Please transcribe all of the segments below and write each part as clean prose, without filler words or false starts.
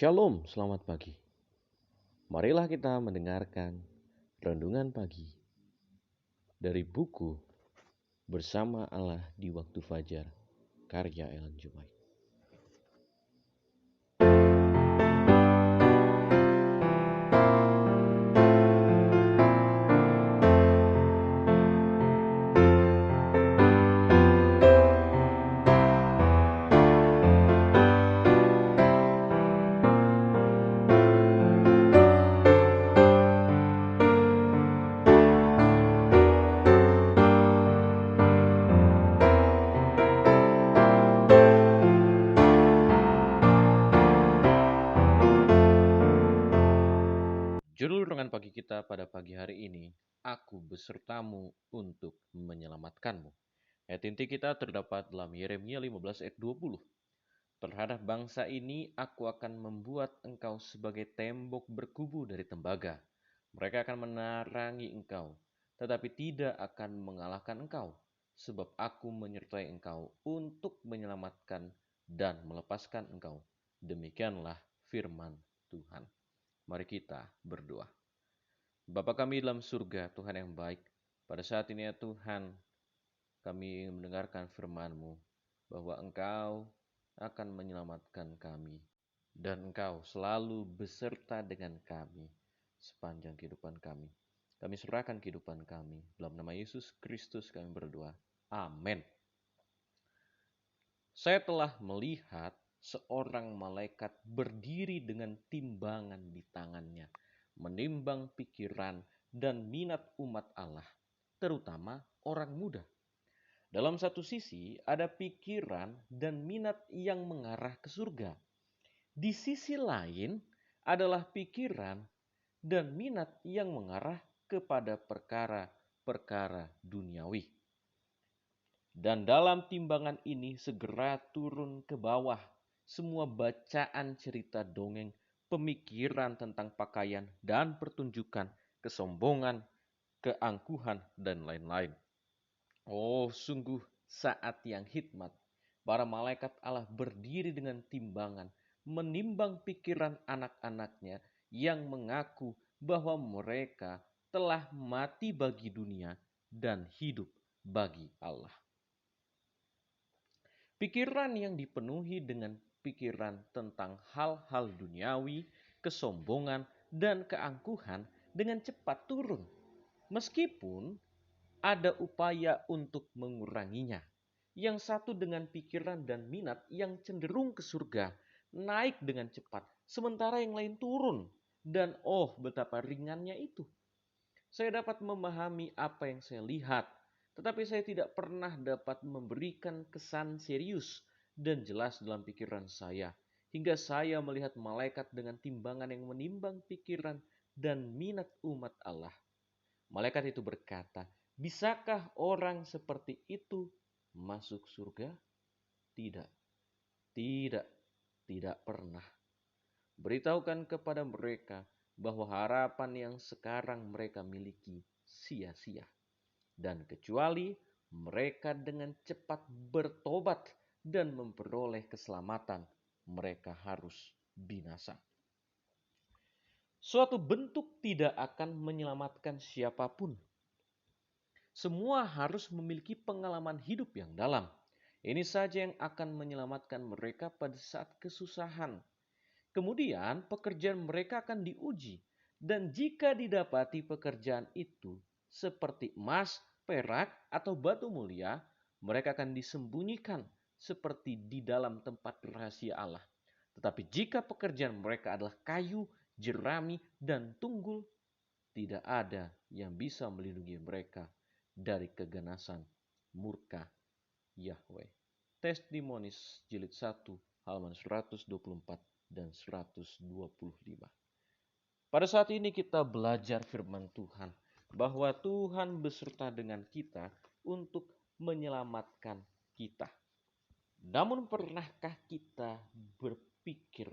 Shalom, selamat pagi. Marilah kita mendengarkan renungan pagi dari buku Bersama Allah di Waktu Fajar, karya Ellen G. White. Judul renungan pagi kita pada pagi hari ini, Aku besertamu untuk menyelamatkanmu. Ayat inti kita terdapat dalam Yeremia 15 ayat 20. Terhadap bangsa ini aku akan membuat engkau sebagai tembok berkubu dari tembaga. Mereka akan menarangi engkau, tetapi tidak akan mengalahkan engkau, sebab aku menyertai engkau untuk menyelamatkan dan melepaskan engkau. Demikianlah firman Tuhan. Mari kita berdoa. Bapa kami dalam surga, Tuhan yang baik, pada saat ini ya Tuhan, kami ingin mendengarkan firman-Mu, bahwa Engkau akan menyelamatkan kami, dan Engkau selalu beserta dengan kami sepanjang kehidupan kami. Kami serahkan kehidupan kami, dalam nama Yesus Kristus kami berdoa. Amin. Saya telah melihat seorang malaikat berdiri dengan timbangan di tangannya, menimbang pikiran dan minat umat Allah, terutama orang muda. Dalam satu sisi ada pikiran dan minat yang mengarah ke surga. Di sisi lain adalah pikiran dan minat yang mengarah kepada perkara-perkara duniawi. Dan dalam timbangan ini segera turun ke bawah semua bacaan cerita dongeng, pemikiran tentang pakaian dan pertunjukan, kesombongan, keangkuhan, dan lain-lain. Oh, sungguh saat yang hikmat, para malaikat Allah berdiri dengan timbangan, menimbang pikiran anak-anaknya yang mengaku bahwa mereka telah mati bagi dunia dan hidup bagi Allah. Pikiran yang dipenuhi dengan pikiran tentang hal-hal duniawi, kesombongan, dan keangkuhan dengan cepat turun. Meskipun ada upaya untuk menguranginya. Yang satu dengan pikiran dan minat yang cenderung ke surga, naik dengan cepat, sementara yang lain turun. Dan oh, betapa ringannya itu. Saya dapat memahami apa yang saya lihat, tetapi saya tidak pernah dapat memberikan kesan serius dan jelas dalam pikiran saya, hingga saya melihat malaikat dengan timbangan yang menimbang pikiran dan minat umat Allah. Malaikat itu berkata, bisakah orang seperti itu masuk surga? Tidak, tidak, tidak pernah. Beritahukan kepada mereka bahwa harapan yang sekarang mereka miliki sia-sia. Dan kecuali mereka dengan cepat bertobat dan memperoleh keselamatan, mereka harus binasa. Suatu bentuk tidak akan menyelamatkan siapapun. Semua harus memiliki pengalaman hidup yang dalam. Ini saja yang akan menyelamatkan mereka pada saat kesusahan. Kemudian pekerjaan mereka akan diuji. Dan jika didapati pekerjaan itu seperti emas, perak, atau batu mulia, mereka akan disembunyikan seperti di dalam tempat rahasia Allah. Tetapi jika pekerjaan mereka adalah kayu, jerami, dan tunggul, tidak ada yang bisa melindungi mereka dari keganasan murka Yahweh. Testimonies jilid 1 halaman 124 dan 125. Pada saat ini kita belajar firman Tuhan bahwa Tuhan beserta dengan kita untuk menyelamatkan kita. Namun pernahkah kita berpikir,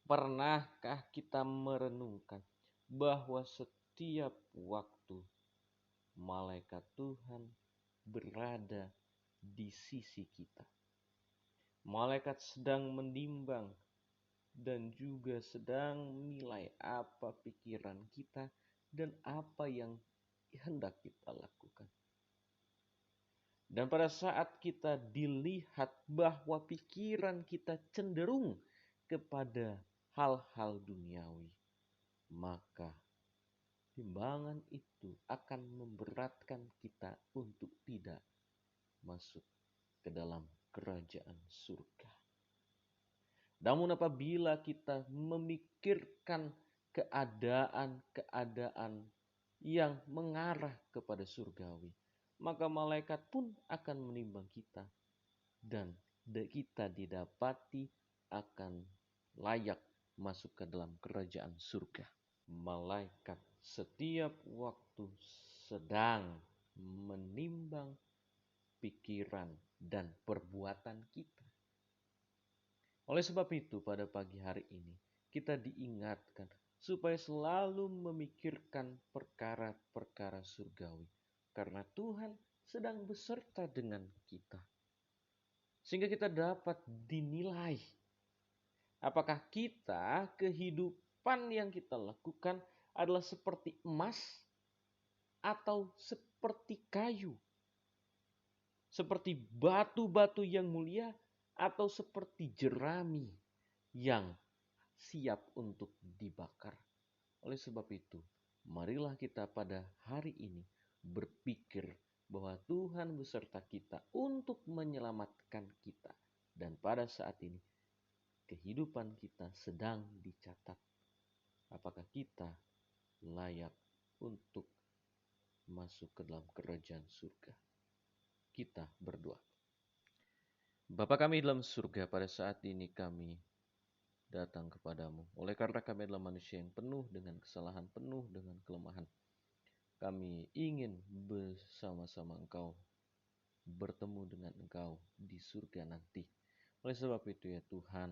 pernahkah kita merenungkan bahwa setiap waktu malaikat Tuhan berada di sisi kita? Malaikat sedang menimbang dan juga sedang menilai apa pikiran kita dan apa yang hendak kita lakukan. Dan pada saat kita dilihat bahwa pikiran kita cenderung kepada hal-hal duniawi, maka timbangan itu akan memberatkan kita untuk tidak masuk ke dalam kerajaan surga. Namun apabila kita memikirkan keadaan-keadaan yang mengarah kepada surgawi, maka malaikat pun akan menimbang kita dan kita didapati akan layak masuk ke dalam kerajaan surga. Malaikat setiap waktu sedang menimbang pikiran dan perbuatan kita. Oleh sebab itu, pada pagi hari ini kita diingatkan supaya selalu memikirkan perkara-perkara surgawi, karena Tuhan sedang beserta dengan kita, sehingga kita dapat dinilai apakah kita, kehidupan yang kita lakukan adalah seperti emas atau seperti kayu, seperti batu-batu yang mulia atau seperti jerami yang siap untuk dibakar. Oleh sebab itu, marilah kita pada hari ini berpikir bahwa Tuhan beserta kita untuk menyelamatkan kita. Dan pada saat ini, kehidupan kita sedang dicatat. Apakah kita layak untuk masuk ke dalam kerajaan surga? Kita berdoa. Bapa kami dalam surga, pada saat ini kami datang kepadamu. Oleh karena kami adalah manusia yang penuh dengan kesalahan, penuh dengan kelemahan. Kami ingin bersama-sama Engkau, bertemu dengan Engkau di surga nanti. Oleh sebab itu ya Tuhan,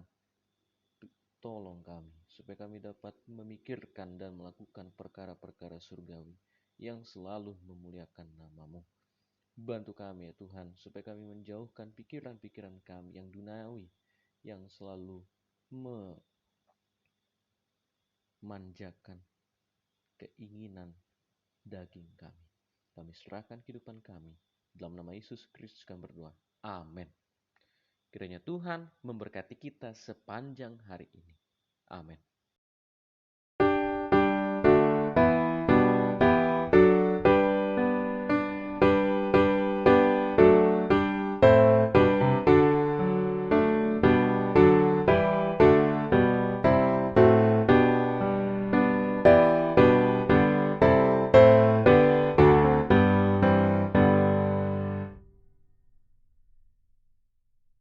tolong kami supaya kami dapat memikirkan dan melakukan perkara-perkara surgawi yang selalu memuliakan nama-Mu. Bantu kami ya Tuhan, supaya kami menjauhkan pikiran-pikiran kami yang duniawi, yang selalu memanjakan keinginan daging kami. Kami serahkan kehidupan kami. Dalam nama Yesus Kristus kami berdoa. Amin. Kiranya Tuhan memberkati kita sepanjang hari ini. Amin.